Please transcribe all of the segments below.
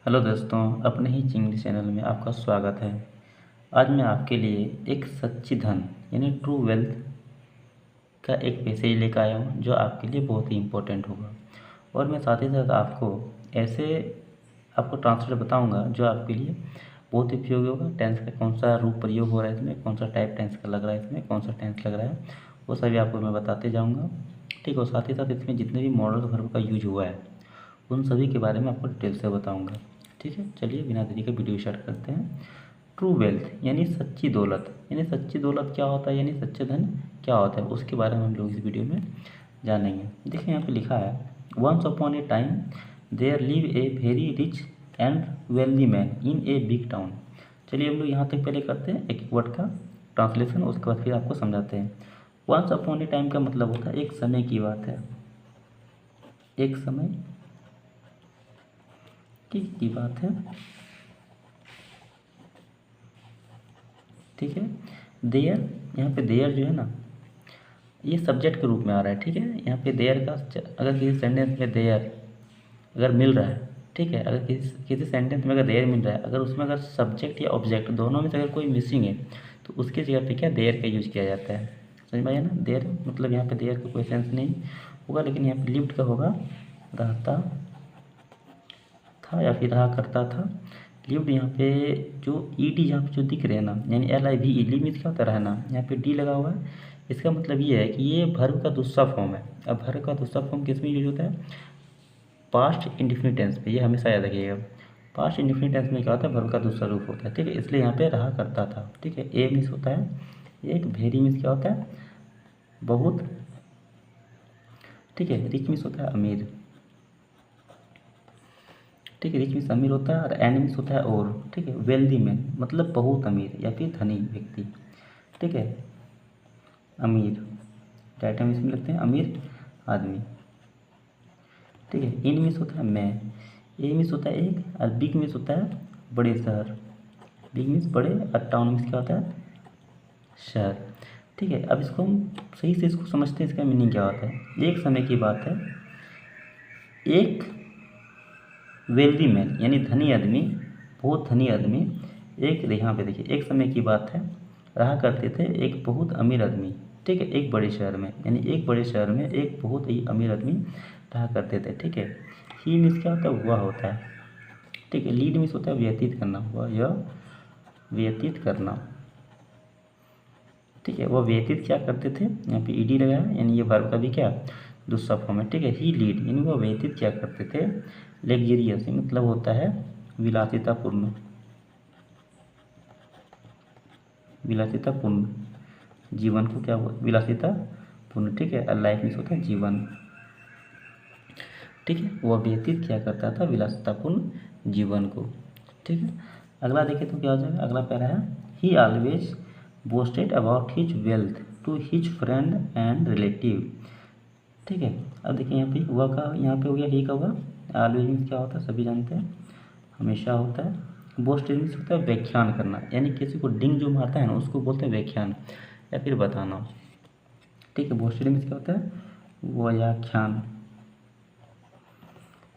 Hello दोस्तों, अपने ही English channel में आपका स्वागत है। आज मैं आपके लिए एक सच्ची धन यानी ट्रू वेल्थ का एक पैसेज लेकर आया हूँ जो आपके लिए बहुत ही इम्पोर्टेंट होगा। और मैं साथ ही साथ आपको ट्रांसलेट बताऊँगा जो आपके लिए बहुत ही उपयोगी होगा। टेंस का कौन सा रूप प्रयोग हो रहा है इसमें, कौन सा टाइप टेंस का लग रहा है इसमें, कौन सा टेंस लग रहा है, वो सभी आपको मैं बताते जाऊँगा। ठीक है, और साथ ही साथ इसमें जितने भी मॉडल वर्ब का यूज हुआ है उन सभी के बारे में आपको डिटेल से बताऊंगा। ठीक है, चलिए बिना देरी के वीडियो स्टार्ट करते हैं। ट्रू वेल्थ यानी सच्ची दौलत, यानी सच्ची दौलत क्या होता है, यानी सच्चे धन क्या होता है, उसके बारे में हम लोग इस वीडियो में जानेंगे। देखिए यहाँ पे लिखा है, once upon a time there live a very rich and wealthy man in a big town. चलिए हम लोग यहाँ तक पहले करते हैं एक वर्ड का ट्रांसलेशन, उसके बाद फिर आपको समझाते हैं। वंस अपॉन ए टाइम का मतलब होता है एक समय की बात है, एक समय की बात है। ठीक है, देयर, यहाँ पे देयर जो है ना, ये सब्जेक्ट के रूप में आ रहा है। ठीक है, यहाँ पे देयर का अगर किसी सेंटेंस में देयर अगर मिल रहा है, ठीक है, अगर किसी सेंटेंस में अगर देयर मिल रहा है, अगर उसमें अगर सब्जेक्ट या ऑब्जेक्ट दोनों में से अगर कोई मिसिंग है तो उसकी जगह पे क्या देयर का यूज़ किया जाता है। समझ में आया ना, देयर मतलब यहाँ पे देयर का कोई सेंस नहीं होगा, लेकिन यहाँ पे लिव्ड का होगा, रहता था या फिर रहा करता था। लिव्ड यहाँ पे जो ई डी यहाँ पे जो दिख रहे हैं ना, यानी LIVE, लिव मीन्स क्या होता है रहना, यहाँ पे डी लगा हुआ है। इसका मतलब ये है कि ये वर्ब का दूसरा फॉर्म है। अब वर्ब का दूसरा फॉर्म किस में यूज होता है, पास्ट इंडेफिनिट टेंस पे, ये हमेशा याद रखिएगा। पास्ट इंडेफिनिट टेंस में क्या होता है, वर्ब का दूसरा रूप होता है। ठीक है, इसलिए यहाँ पे रहा करता था। ठीक है, ए मीन्स होता है एक, वेरी मीन्स क्या होता है बहुत, ठीक है, रिच मीन्स होता है अमीर। ठीक है, रिच मीन्स अमीर होता है, और एंड मीन्स होता है और। ठीक है, वेल्दी मैन मतलब बहुत अमीर या फिर धनी व्यक्ति। ठीक है, अमीर राइट हम इसमें लिखते हैं अमीर आदमी। ठीक है, इन मीन्स होता है मैं, ए मीन्स होता है एक, और बिग मीन्स होता है बड़े शहर। बिग मीन्स बड़े, और टाउन मीन्स क्या होता है शहर। ठीक है, अब इसको हम सही से इसको समझते हैं, इसका मीनिंग क्या होता है। एक समय की बात है, एक वेल्दी मैन यानी धनी आदमी, बहुत धनी आदमी, एक यहाँ पे देखिए, एक समय की बात है, रहा करते थे एक बहुत अमीर आदमी। ठीक है, एक बड़े शहर में, यानी एक बड़े शहर में एक बहुत ही अमीर आदमी रहा करते थे। ठीक है, ही मीन्स क्या होता है हुआ होता है। ठीक है, लीड मीन्स होता है व्यतीत करना, हुआ या व्यतीत करना। ठीक है, वह व्यतीत क्या करते थे, यहाँ पे ईडी लगाया, यानी ये वर्ब का भी क्या दूसरा फॉर्म है। ठीक है, ही लीड यानी वह व्यतीत क्या करते थे, लेग्जरियस मतलब होता है विलासितापूर्ण, विलासितापूर्ण जीवन को क्या विलासितापूर्ण। ठीक है, लाइफ मीन्स होता है जीवन। ठीक है, वह व्यतीत क्या करता था विलासितापूर्ण जीवन को। ठीक है, अगला देखें तो क्या हो जाएगा, अगला पैरा है, he always boasted about his wealth to his friend and relative. ठीक है, अब देखिए यहाँ पे हुआ का, यहाँ पे हो गया ही का हुआ, ऑलवेज मीन्स क्या होता है सभी जानते हैं हमेशा होता है। बोस्टेड मीन्स होता है व्याख्यान करना, यानी किसी को डिंग जो मारता है ना उसको बोलते हैं व्याख्यान या फिर बताना। ठीक है, बोस्टेड मीन्स क्या होता है व्याख्यान।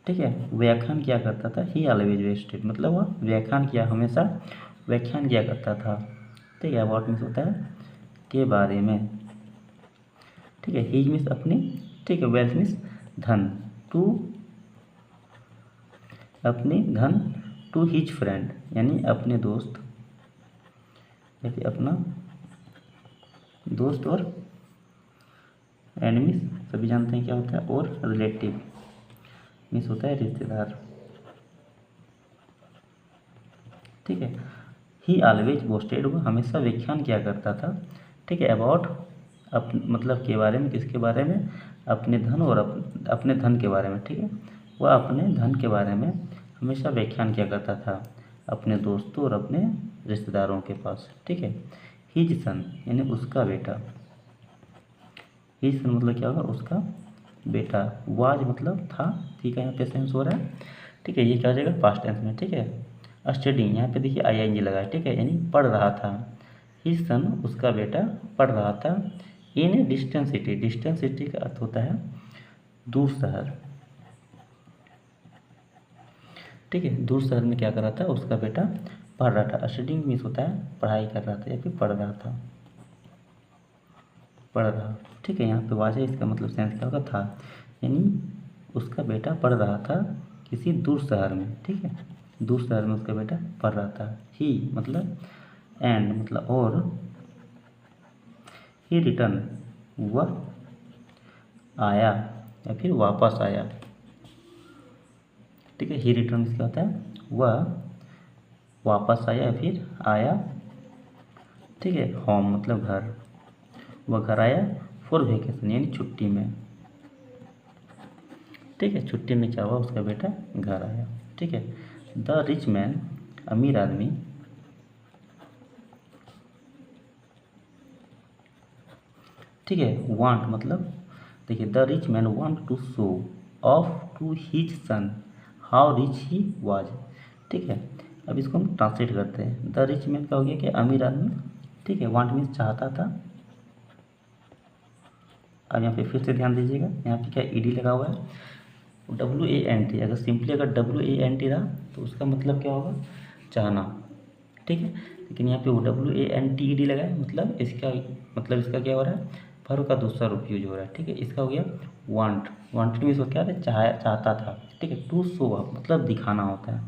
ठीक है, व्याख्यान किया करता था, ही ऑलवेज वेस्टेड मतलब वह व्याख्यान किया, हमेशा व्याख्यान किया करता था। ठीक है, अबाउट मीन्स होता है के बारे में। ठीक है, हीज मीन्स अपनी। ठीक है, वेल्थ मीन्स धन, टू अपनी धन, टू हिज फ्रेंड यानी अपने दोस्त या फिर अपना दोस्त, और एंड मीन्स सभी जानते हैं क्या होता है, और रिलेटिव मीन्स होता है रिश्तेदार। ठीक है, ही ऑलवेज बोस्टेड वो हमेशा व्याख्यान किया करता था। ठीक है, अबाउट मतलब के बारे में, किसके बारे में, अपने धन और अपने धन के बारे में। ठीक है, वह अपने धन के बारे में हमेशा व्याख्यान किया करता था अपने दोस्तों और अपने रिश्तेदारों के पास। ठीक है, हिज सन यानी उसका बेटा, हिज सन मतलब क्या होगा उसका बेटा, वाज मतलब था, ठीक है, यहाँ पे सेंस हो रहा है। ठीक है, ये क्या हो जाएगा पास्ट टेंस में। ठीक है, स्टडिंग यहाँ पे देखिए ING लगा है। ठीक है, यानी पढ़ रहा था, हिज सन उसका बेटा पढ़ रहा था, in a distant city, distant city का अर्थ होता है दूर शहर। ठीक है, दूर शहर में क्या कर रहा था, उसका बेटा पढ़ रहा था। स्टडिंग मीन्स होता है पढ़ाई कर रहा था या फिर पढ़ रहा था, पढ़ रहा। ठीक है, यहाँ पे वाज है, इसका मतलब सेंस क्या होगा, था, यानी उसका बेटा पढ़ रहा था किसी दूर शहर में। ठीक है, दूर शहर में उसका बेटा पढ़ रहा था। ही मतलब एंड मतलब और, ही रिटर्न वह आया या फिर वापस आया। ठीक है, ही रिटर्न क्या होता है, वह वापस आया या फिर आया। ठीक है, होम मतलब घर, वह घर आया फॉर वेकेशन यानी छुट्टी में। ठीक है, छुट्टी में क्या हुआ, उसका बेटा घर आया। ठीक है, द रिच मैन अमीर आदमी, ठीक है, वांट मतलब देखिए, the rich man want to show off to his son how rich he was. ठीक है, अब इसको हम ट्रांसलेट करते हैं। द रिच मैन का हो गया कि अमीर आदमी। ठीक है, वांट मीन्स चाहता था। अब यहाँ पे फिर से ध्यान दीजिएगा, यहाँ पे क्या ईडी लगा हुआ है, WANT। अगर सिंपली अगर WANT रहा तो उसका मतलब क्या होगा, चाहना। ठीक है, लेकिन यहाँ पे WANTED लगा है, मतलब इसका क्या हो रहा है, वर्ब का दूसरा रूप यूज हो रहा है। ठीक है, इसका हो गया वांट। वांटेड मीन्स क्या है, चाहता था। ठीक है, टू शो अप मतलब दिखाना होता है।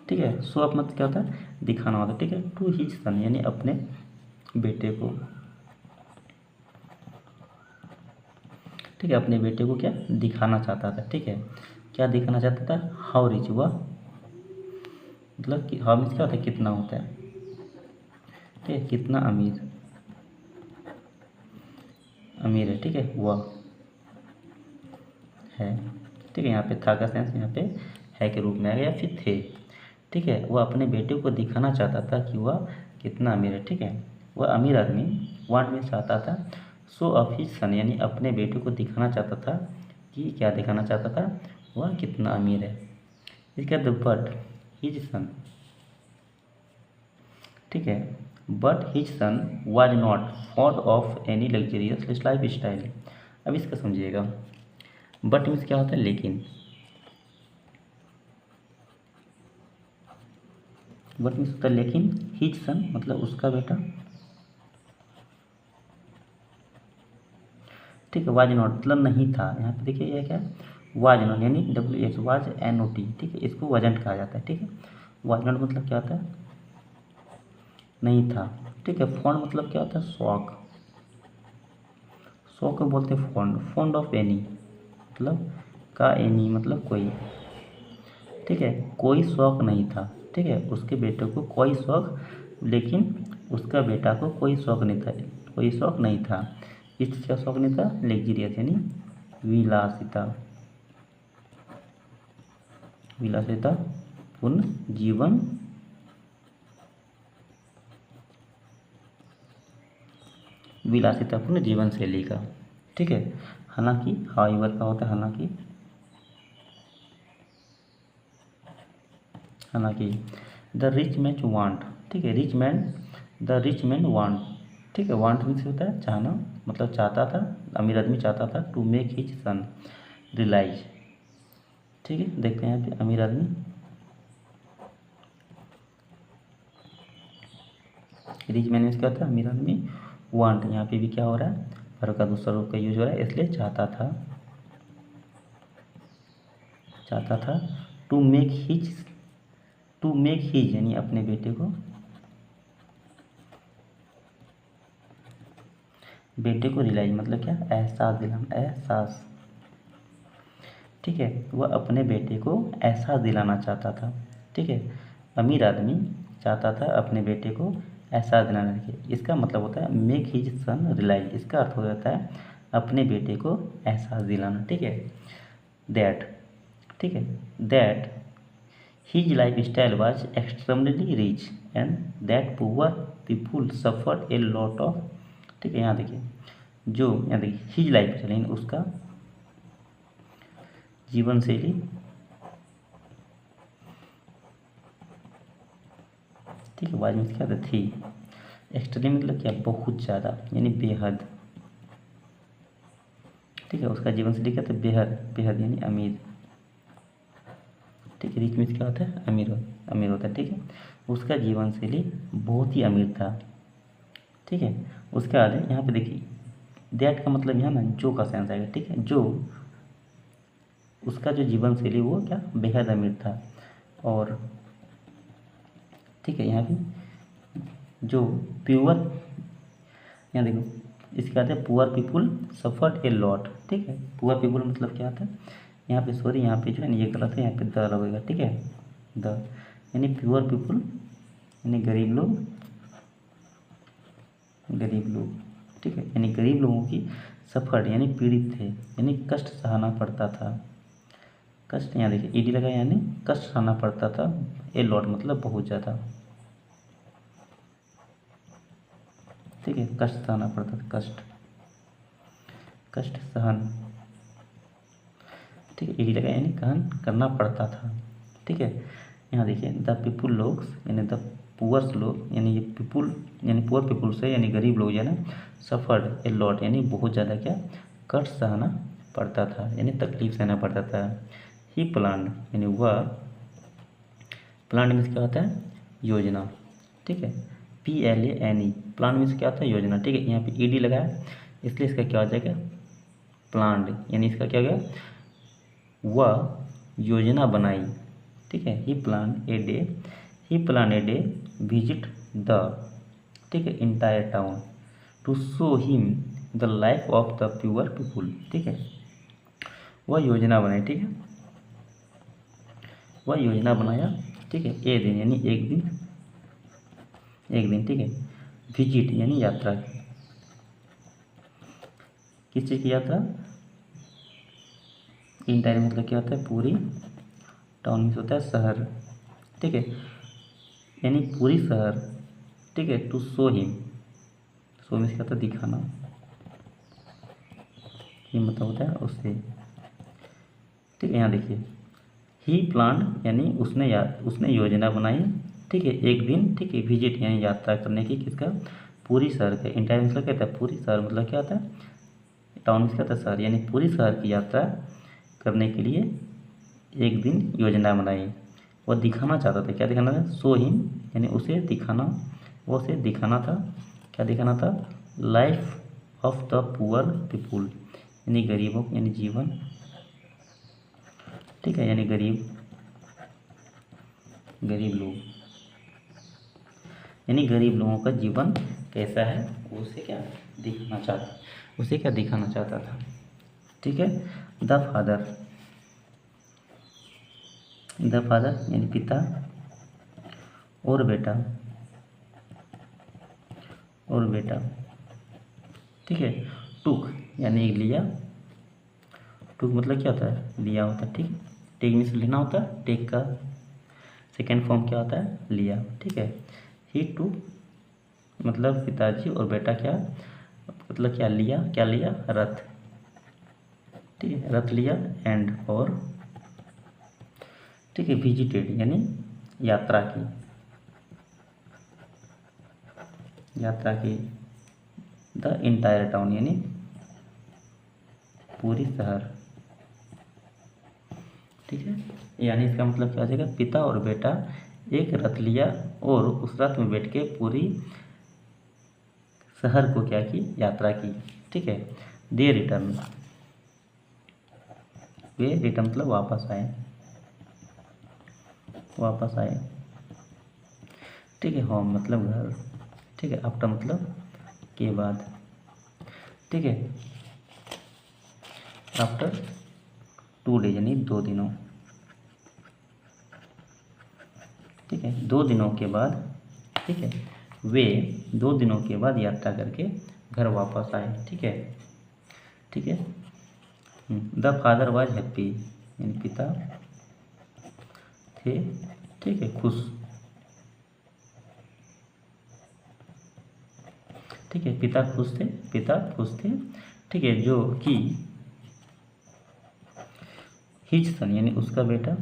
ठीक है, शो अप मतलब क्या होता है, दिखाना होता है। ठीक है, टू हिज सन यानी अपने बेटे को। ठीक है, अपने बेटे को क्या दिखाना चाहता था। ठीक है, क्या दिखाना चाहता था, हाउ रिच हुआ, मतलब कि हाउ मीन्स क्या होता है, कितना होता है। ठीक है, कितना अमीर, अमीर है। ठीक है, वह है। ठीक है, यहाँ पे था का सेंस यहाँ पे है के रूप में आ गया, फिर थे। ठीक है, वह अपने बेटे को दिखाना चाहता था कि वह कितना अमीर है। ठीक है, वह अमीर आदमी वांट में चाहता था सो ऑफ हिज सन यानी अपने बेटे को दिखाना चाहता था कि क्या दिखाना चाहता था, वह कितना अमीर है। इसके बाद बट हिज सन, ठीक है, but his son was not fond of any luxurious life style. अब इसका समझिएगा, बट मीन्स क्या होता है, लेकिन। बट मीन्स होता है लेकिन, हिज सन मतलब उसका बेटा। ठीक है, वाज नॉट मतलब नहीं था। यहाँ पे देखिए यह क्या है, वाज नॉट यानी WH वाज NOT। ठीक है, इसको वजंट कहा जाता है। ठीक है, वाज नॉट मतलब क्या होता है, नहीं था। ठीक है, फॉन्ड मतलब क्या होता है, शौक। शौक को बोलते हैं फॉन्ड। फॉन्ड ऑफ एनी मतलब का, एनी मतलब कोई। ठीक है, कोई शौक नहीं था। ठीक है, उसके बेटे को कोई शौक, लेकिन उसका बेटा को कोई शौक नहीं था, कोई शौक नहीं था। इस चीज़ का शौक नहीं था, लेग्जीरियस यानी विलासिता, विलासिता पूर्ण जीवन, विलासितापूर्ण जीवन शैली का। ठीक है, हालांकि हाउएवर का होता है हालांकि, हालांकि द रिच मैन वांट। ठीक है, rich man, the rich man want. ठीक है, वांट मीन्स होता है चाहना, मतलब चाहता था, अमीर आदमी चाहता था to make his son realise. ठीक है, देखते हैं यहाँ पे अमीर आदमी, रिच मैन मीन्स क्या होता है, अमीर आदमी। वांट यहाँ पे भी क्या हो रहा है, वर्ब का दूसरा रूप का यूज हो रहा है, इसलिए चाहता था, चाहता था to make his, to make his यानी अपने बेटे को, बेटे को रियलाइज मतलब क्या, एहसास दिलाना, एहसास। ठीक है, वह अपने बेटे को एहसास दिलाना चाहता था। ठीक है, अमीर आदमी चाहता था अपने बेटे को एहसास दिलाना। देखिए इसका मतलब होता है मेक हिज सन रियलाइज, इसका अर्थ हो जाता है अपने बेटे को एहसास दिलाना। ठीक है, दैट, ठीक है, that his life style was extremely rich and that poor people suffered a lot of. ठीक है, यहाँ देखिए, जो यहाँ देखिए हिज लाइफ चलें उसका जीवन शैली, ठीक है, वाज मीन्स क्या था, थी। एक्सट्रीम मतलब क्या, बहुत ज़्यादा यानी बेहद। ठीक है, उसका जीवन शैली क्या था, बेहद, बेहद यानी अमीर। ठीक है, रिच मीन्स क्या होता है, अमीर होता है। ठीक है, उसका जीवन शैली बहुत ही अमीर था। ठीक है, उसके बाद यहाँ पे देखिए दैट का मतलब यहाँ ना जो का सेंस आएगा। ठीक है, जो उसका जो जीवन शैली वो क्या बेहद अमीर था। और ठीक है, यहाँ पे जो प्योर, यहाँ देखो इसके बाद है poor people suffered a lot. ठीक है, पुअर पीपुल मतलब क्या आता है, यहाँ पे सॉरी यहाँ पे जो है ना ये गलत है, यहाँ पे द लगेगा। ठीक है, द यानी प्योर पीपुल यानी गरीब लोग, ठीक है, यानी गरीब लोगों की सफर यानी पीड़ित थे, यानी कष्ट सहना पड़ता था। कष्ट यहाँ देखिए ईडी लगा यानी कष्ट सहना पड़ता था। ए लॉट मतलब बहुत ज़्यादा। ठीक है, कष्ट सहना पड़ता था, कष्ट सहन। ठीक है, ईडी लगा यानी कहन करना पड़ता था। ठीक है, यहाँ देखिए द पीपुल लोग यानी द पुअर्स लोग यानी ये पीपुल यानी पुअर पीपुल से यानी गरीब लोग जो है ना सफर्ड ए लॉट यानी बहुत ज़्यादा क्या कष्ट सहना पड़ता था, यानी तकलीफ सहना पड़ता था। ही प्लान यानी वह, प्लान मीन्स क्या होता है, योजना। ठीक है, PLANE प्लान मीन्स क्या होता है, योजना। ठीक है, यहाँ पे ED लगा है इसलिए इसका क्या हो जाएगा, प्लान्ड, यानी इसका क्या हो गया, वह योजना बनाई। ठीक है, he plan a day visit the, ठीक है, entire town to show him the life of the pure people. ठीक है, वह योजना बनाई। ठीक है, वह योजना बनाया। ठीक है, ए दिन यानी एक दिन। ठीक है, विजिट यानी यात्रा की, किस चीज़ की यात्रा, इंटायर मतलब क्या होता है, पूरी। टाउन मीन्स होता है शहर। ठीक है, यानी पूरी शहर। ठीक है, to show him, show means क्या होता है, दिखाना। ही मतलब होता है उससे। ठीक है, यहाँ देखिए ही प्लान यानी उसने योजना बनाई। ठीक है, एक दिन। ठीक है, विजिट यानी यात्रा करने की, किसका, पूरी शहर का। इंटायर मतलब क्या होता है, पूरी शहर मतलब क्या होता है, टाउन मीन्स क्या होता है शहर, यानी पूरी शहर की यात्रा करने के लिए एक दिन योजना बनाई। वह दिखाना चाहता था, क्या दिखाना था, शो हिम यानी उसे दिखाना, वो उसे दिखाना था, क्या दिखाना था, life of the poor people यानी गरीबों यानी जीवन। ठीक है, यानी गरीब लोग यानी गरीब लोगों का जीवन कैसा है वो उसे क्या दिखाना चाहता था। ठीक है, द फादर यानी पिता और बेटा। ठीक है, टुक यानी लिया। टुक मतलब क्या होता है, लिया होता है। ठीक है, टेक मीन्स लेना होता है, टेक का सेकेंड फॉर्म क्या होता है, लिया। ठीक है, ही टुक मतलब पिताजी और बेटा क्या मतलब क्या लिया, रथ। ठीक है, रथ लिया एंड और। ठीक है, विजिटेड यानी यात्रा की द इंटायर टाउन यानी पूरी शहर। ठीक है, यानी इसका मतलब क्या हो जाएगा, पिता और बेटा एक रथ लिया और उस रथ में बैठ के पूरी शहर को क्या की, यात्रा की। ठीक है, वे रिटर्न मतलब वापस आए। ठीक है, होम मतलब घर। ठीक है, आफ्टर मतलब के बाद। ठीक है, आफ्टर 2 डेज यानी 2 दिनों। ठीक है, 2 दिनों के बाद। ठीक है, वे 2 दिनों के बाद यात्रा करके घर वापस आए। ठीक है, द फादर वाज हैप्पी यानी पिता थे। ठीक है, खुश। ठीक है, पिता खुश थे। ठीक है, जो कि हिज सन यानी उसका बेटा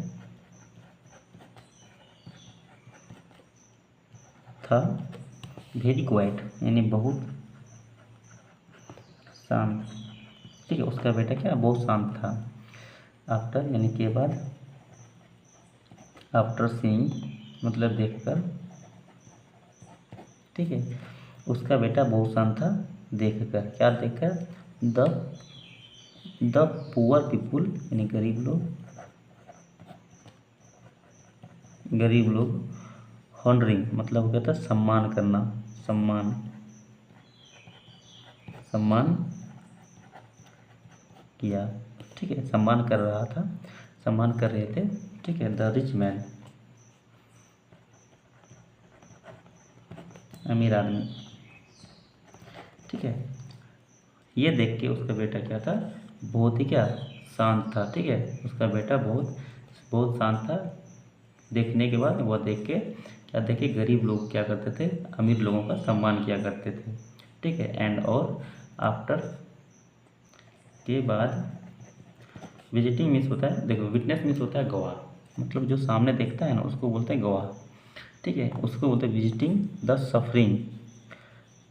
था वेरी क्वाइट यानी बहुत शांत। ठीक है, उसका बेटा क्या बहुत शांत था। आफ्टर यानी के बाद आफ्टर सीइंग मतलब देखकर, ठीक है। उसका बेटा बहुत शांत था देखकर, क्या देखकर, द पुअर पीपुल यानी गरीब लोग हॉनरिंग मतलब वो कहता है सम्मान करना, सम्मान किया, ठीक है, सम्मान कर रहा था, सम्मान कर रहे थे, ठीक है। द रिच मैन अमीर आदमी, ठीक है। ये देख के उसका बेटा क्या था, बहुत ही क्या, शांत था, ठीक है। उसका बेटा बहुत बहुत शांत था। देखने के बाद वह देख के क्या देखे, गरीब लोग क्या करते थे, अमीर लोगों का सम्मान किया करते थे, ठीक है। एंड और आफ्टर के बाद विजिटिंग मीन्स होता है, देखो विटनेस मीन्स होता है गवाह, मतलब जो सामने देखता है ना उसको बोलते हैं गवाह, ठीक है। उसको बोलते हैं विजिटिंग द सफरिंग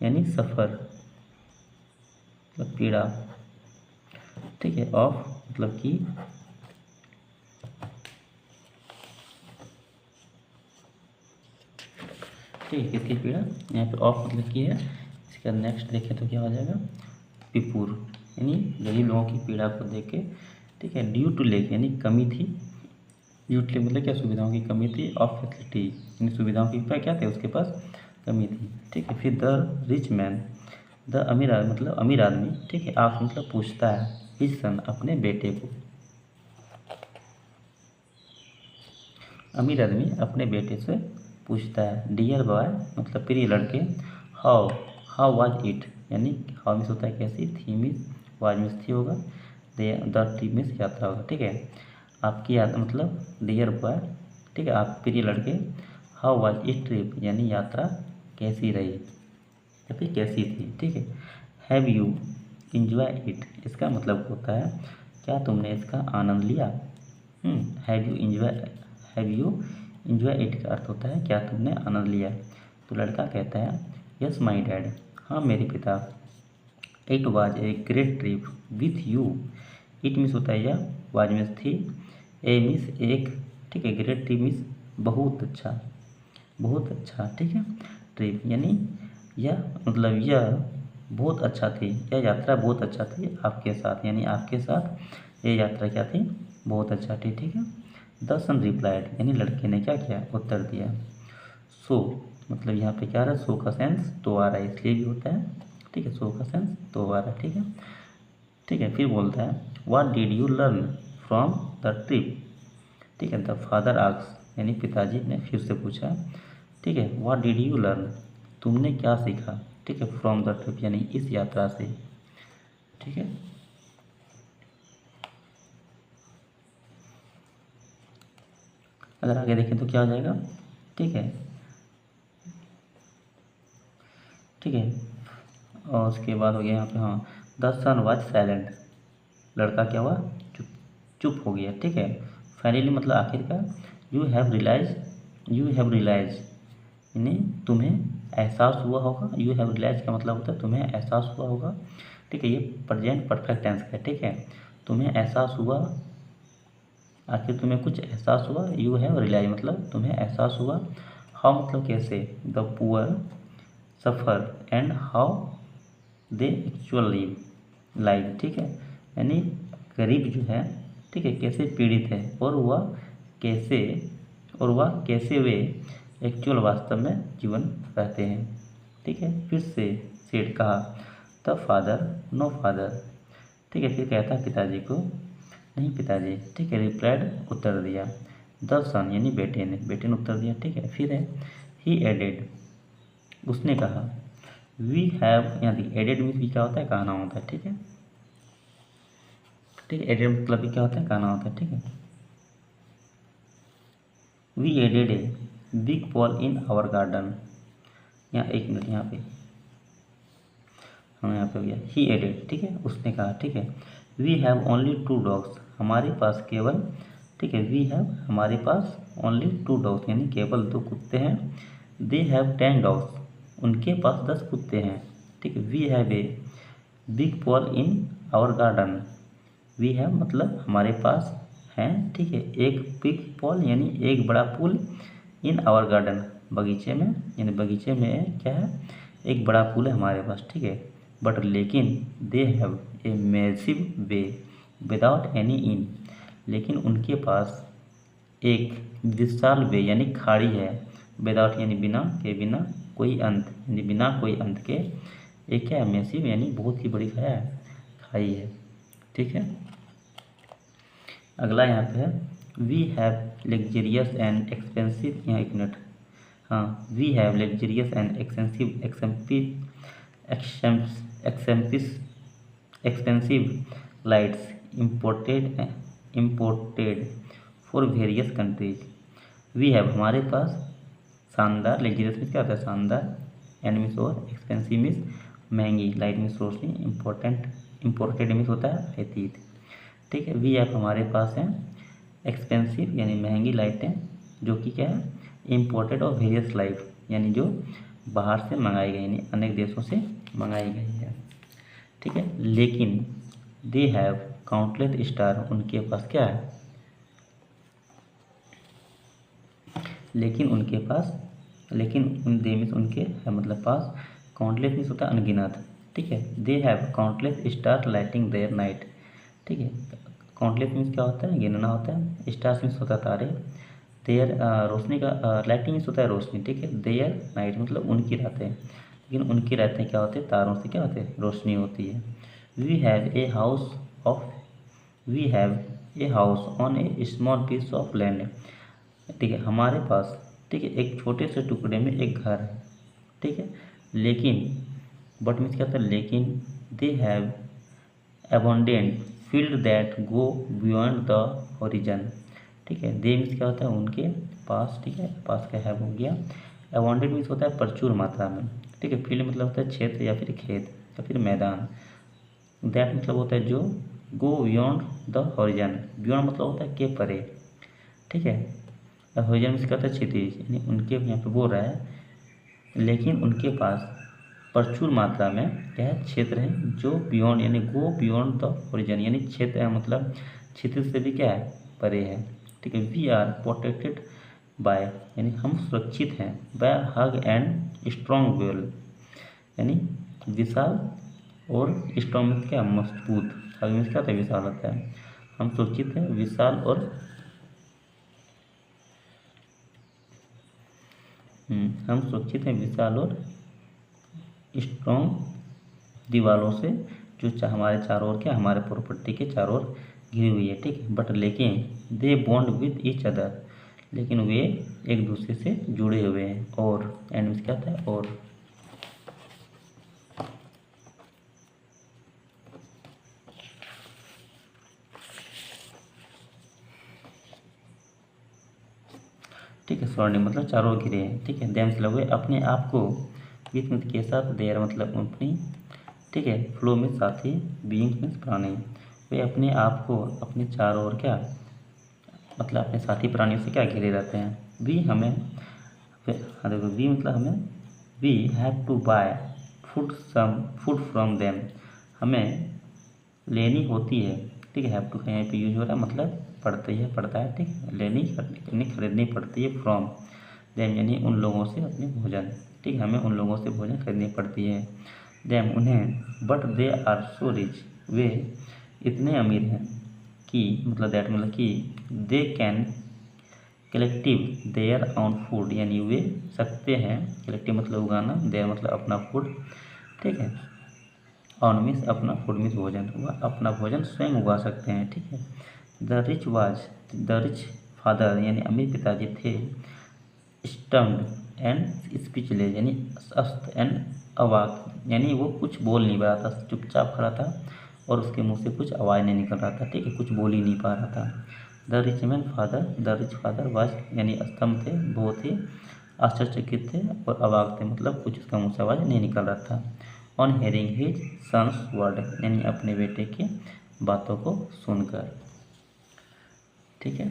यानी सफ़र मतलब पीड़ा, ठीक है। ऑफ मतलब कि, ठीक है, किसकी पीड़ा, यहाँ पे ऑफ मतलब की है। इसका नेक्स्ट देखें तो क्या हो जाएगा, पिपुर यानी गरीब लोगों की पीड़ा को देख के, ठीक है। ड्यू टू लेक यानी कमी थी, ड्यू टू लेक मतलब क्या, सुविधाओं की कमी थी, ऑफ फैसिलिटी यानी सुविधाओं की क्या थे उसके पास, कमी थी, ठीक है। फिर द रिच मैन, द अमीर मतलब अमीर आदमी, ठीक है। आप मतलब पूछता है हिज सन अपने बेटे को, अमीर आदमी अपने बेटे से पूछता है, डियर बॉय मतलब प्रिय लड़के, हाउ हाउ वाज इट यानी हाउ मिस होता है कैसी, थी मिस, वाज मिस थी होगा, द ट्रिप मिस यात्रा होगा, ठीक है। आपकी यात्रा मतलब डियर बॉय, ठीक है, आप प्रिय लड़के, हाउ वाज इट ट्रिप यानी यात्रा कैसी रही या फिर कैसी थी, ठीक है। हैव यू इंजॉय इट इसका मतलब होता है क्या तुमने इसका आनंद लिया, हैव यू इंजॉय इट का अर्थ होता है क्या तुमने आनंद लिया। तो लड़का कहता है यस माई डैड, हाँ मेरे पिता, it was a great trip with you, it miss होता है या, वाज मिस थी, ए मिस एक, ठीक है। ग्रेट ट्रिप मिस बहुत अच्छा, बहुत अच्छा, ठीक है। ट्रिप यानी यह मतलब यह बहुत अच्छा थी, यह यात्रा बहुत अच्छा थी आपके साथ, यानी आपके साथ ये यात्रा क्या थी, बहुत अच्छा थी, ठीक है। द सन रिप्लाइड यानी लड़के ने क्या किया, उत्तर दिया। सो मतलब यहाँ पे क्या आ रहा है, सो का सेंस तो आ रहा है इसलिए भी होता है, ठीक है। सो का सेंस तो आ रहा है, ठीक है, ठीक है। फिर बोलता है what did you learn from the trip, ठीक है। द फादर आस्क्स यानी पिताजी ने फिर से पूछा, ठीक है। व्हाट डिड यू लर्न तुमने क्या सीखा, ठीक है, फ्रॉम द ट्रिप यानी इस यात्रा से, ठीक है। अगर आगे देखें तो क्या हो जाएगा, ठीक है, ठीक है। और उसके बाद हो गया यहाँ पे, हाँ, द सन वाज साइलेंट लड़का क्या हुआ, चुप चुप हो गया, ठीक है। फाइनली मतलब आखिरकार, यू हैव रियलाइज यानी तुम्हें एहसास हुआ होगा, यू हैव रियलाइज का मतलब होता है तुम्हें एहसास हुआ होगा, ठीक है। ये प्रेजेंट परफेक्ट टेंस है, ठीक है। तुम्हें एहसास हुआ, आखिर तुम्हें कुछ एहसास हुआ, यू हैव रियलाइज मतलब तुम्हें एहसास हुआ, हाउ मतलब कैसे, the poor suffer and how they actual live, ठीक है। यानी गरीब जो है, ठीक है, कैसे पीड़ित है कैसे और वह कैसे वे एक्चुअल वास्तव में जीवन रहते हैं, ठीक है। फिर से सेठ कहा, द फादर नो फादर, ठीक है। फिर कहता पिताजी को, नहीं पिताजी, ठीक है। रिप्लाइड उत्तर दिया, द सन यानी बेटे ने उत्तर दिया, ठीक है। फिर है ही एडेड उसने कहा, वी हैव यहाँ देखिए एडेड मीन्स भी क्या होता है, कहना होता है, ठीक है, ठीक है। एडेड मतलब भी क्या होता है, कहना होता है, ठीक है। We added a big pool in our garden, यहाँ एक मिनट यहाँ पे, हाँ यहाँ पे हो गया ही एडेड, ठीक है, उसने कहा, ठीक है। वी हैव ओनली 2 डॉग्स हमारे पास केवल, ठीक है। वी हैव हमारे पास ओनली 2 डॉग्स यानी केवल 2 कुत्ते हैं। दे हैव 10 डॉग्स उनके पास 10 कुत्ते हैं, ठीक है। We have a big pool in our garden, we have मतलब हमारे पास हैं, ठीक है, एक बिग पॉल यानी एक बड़ा पुल इन आवर गार्डन, बगीचे में, यानी बगीचे में क्या है, एक बड़ा पुल है हमारे पास, ठीक है। बट लेकिन they have a massive way without any in, लेकिन उनके पास एक विशाल वे यानी खाड़ी है, विदाउट यानी बिना के, बिना कोई अंत यानी बिना कोई अंत के, एक क्या है, मैसिव यानी बहुत ही बड़ी क्या है, खाई है, ठीक है। अगला यहाँ पे है we have luxurious and expensive, यहाँ एक मिनट, हाँ, we have luxurious and expensive lights imported for various countries. We have हमारे पास शानदार, लग्जरियस में क्या होता है, शानदार, एंड मीन्स और एक्सपेंसिव मीन्स महंगी, लाइट मीन्स रोशनी, इम्पोर्टेड मीन्स होता है अतीत, ठीक है। वी हैव हमारे पास हैं एक्सपेंसिव यानी महंगी लाइटें, जो कि क्या है, इम्पोर्टेड और वेरियस लाइट यानी जो बाहर से मंगाई गई, यानी अनेक देशों से मंगाई गई है, ठीक है। लेकिन दे हैव काउंटलेस स्टार, उनके पास क्या है, लेकिन उनके पास, लेकिन उन दे मीन्स उनके है मतलब पास, काउंटलेस मीन्स होता है अनगिनत, ठीक है। They have countless star lighting their night, ठीक है। काउंटलेस मीन्स क्या होता है, गिनना होता है, स्टार्स मीन्स होता है तारे, देयर रोशनी का, लाइटिंग मीन्स होता है रोशनी, ठीक है। देयर नाइट मतलब उनकी रातें, लेकिन उनकी रातें क्या होती है, तारों से क्या होते हैं, रोशनी होती है। We have a house of, we have a house on a small piece of land, ठीक है, हमारे पास, ठीक है, एक छोटे से टुकड़े में एक घर है, ठीक है। लेकिन बट मीन्स क्या होता है, लेकिन they have abundant field that go beyond the horizon, ठीक है। दे मीन्स क्या होता है, उनके पास, ठीक है, पास का हैव हो गया। अबंडेंट मीन्स होता है प्रचुर मात्रा में, ठीक है। फील्ड मतलब होता है क्षेत्र या फिर खेत या फिर मैदान। दैट मतलब होता है जो, go beyond the horizon, beyond मतलब होता है के परे, ठीक है। हॉरिजन मीन्स क्या होता है क्षितिज, यानी उनके, यहाँ पे बोल रहा है, लेकिन उनके पास प्रचुर मात्रा में क्या है, क्षेत्र है, जो बियॉन्ड यानी गो बियॉन्ड द हॉरिजन, यानी क्षेत्र है मतलब क्षितिज से भी क्या है, परे है, ठीक है। वी आर प्रोटेक्टेड बाय, यानी हम सुरक्षित हैं, by huge and strong wall, यानी विशाल और स्ट्रॉन्ग मीन्स क्या, मजबूत, हग मीन्स क्या होता है, विशाल होता है, हम सुरक्षित हैं विशाल और हम सुरक्षित हैं विशाल और स्ट्रॉन्ग दीवारों से, जो हमारे चारों ओर क्या, हमारे प्रॉपर्टी के चारों ओर घिरी हुई है, ठीक है। बट लेकिन they bond with each other, लेकिन वे एक दूसरे से जुड़े हुए हैं, और एंड में क्या होता है, और, ठीक है। सराउंडिंग मतलब चारों ओर घिरे हैं, ठीक है। देम से लगे अपने आप को, विथ में के साथ, देयर मतलब अपनी, ठीक है, फ्लो में साथी, बीइंग में प्राणी, वे अपने आप को अपने चारों ओर क्या मतलब अपने साथी प्राणियों से क्या घिरे रहते हैं। वी हमें, हाँ देखो, वी मतलब हमें, we have to buy food from them, हमें लेनी होती है, ठीक है। हैव टू कहीं पे यूज हो रहा है मतलब पड़ता है, ठीक है, लेनी खरीदनी पड़ती है, फ्रॉम देम यानी उन लोगों से अपने भोजन, ठीक है, हमें उन लोगों से भोजन खरीदनी पड़ती है। देम उन्हें, but they are so rich, वे इतने अमीर हैं कि, मतलब दैट मतलब कि, they can collective their own food, यानी वे सकते हैं, कलेक्टिव मतलब उगाना, देयर मतलब अपना फूड, ठीक है, ऑन मीन्स अपना, फूड मीन्स भोजन, अपना भोजन स्वयं उगा सकते हैं, ठीक है। द रिच फादर यानी अमीर पिताजी थे, स्टम्ड एंड स्पीचलेस यानी अस्त एंड अवाक, यानी वो कुछ बोल नहीं पा रहा था, चुपचाप खड़ा था और उसके मुंह से कुछ आवाज़ नहीं निकल रहा था, ठीक है, कुछ बोल ही नहीं पा रहा था। द रिच फादर वाज यानी स्तंभ थे, बहुत ही आश्चर्यचकित थे, और अवाक थे मतलब कुछ उसका मुँह से आवाज़ नहीं निकल रहा था। On hearing his son's word यानी अपने बेटे की बातों को सुनकर, ठीक है।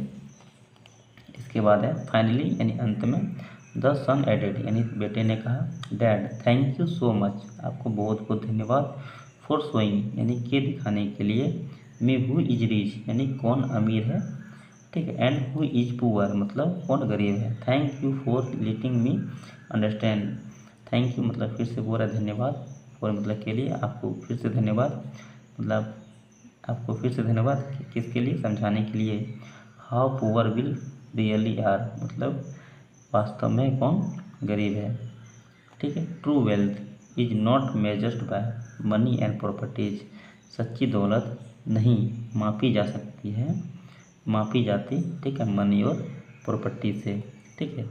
इसके बाद है फाइनली यानी अंत में, द सन एडेड यानी बेटे ने कहा, dad thank you so much, आपको बहुत बहुत धन्यवाद, फॉर शोइंग यानी के दिखाने के लिए, मी हु इज रिच यानी कौन अमीर है, ठीक है। एंड हु इज पुअर मतलब कौन गरीब है। Thank you for letting me understand. Thank you मतलब फिर से बोल रहा है धन्यवाद, फॉर मतलब के लिए, आपको फिर से धन्यवाद, मतलब आपको फिर से धन्यवाद किसके लिए, समझाने के लिए। How poor we really are मतलब वास्तव में कौन गरीब है। ठीक है। True wealth is not measured by money and properties. सच्ची दौलत नहीं मापी जा सकती है, मापी जाती, ठीक है, मनी और प्रॉपर्टी से। ठीक है।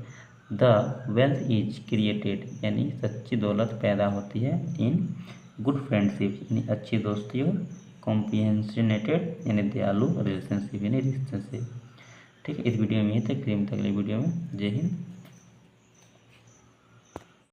द वेल्थ इज क्रिएटेड यानी सच्ची दौलत पैदा होती है इन गुड फ्रेंडशिप यानी अच्छी दोस्ती और कॉम्प्रिहेंशनेटेड यानी दयालु रिलेशनशिप यानी रिश्ते से। ठीक है। इस वीडियो में यही तक, अगले वीडियो में। जय हिंद।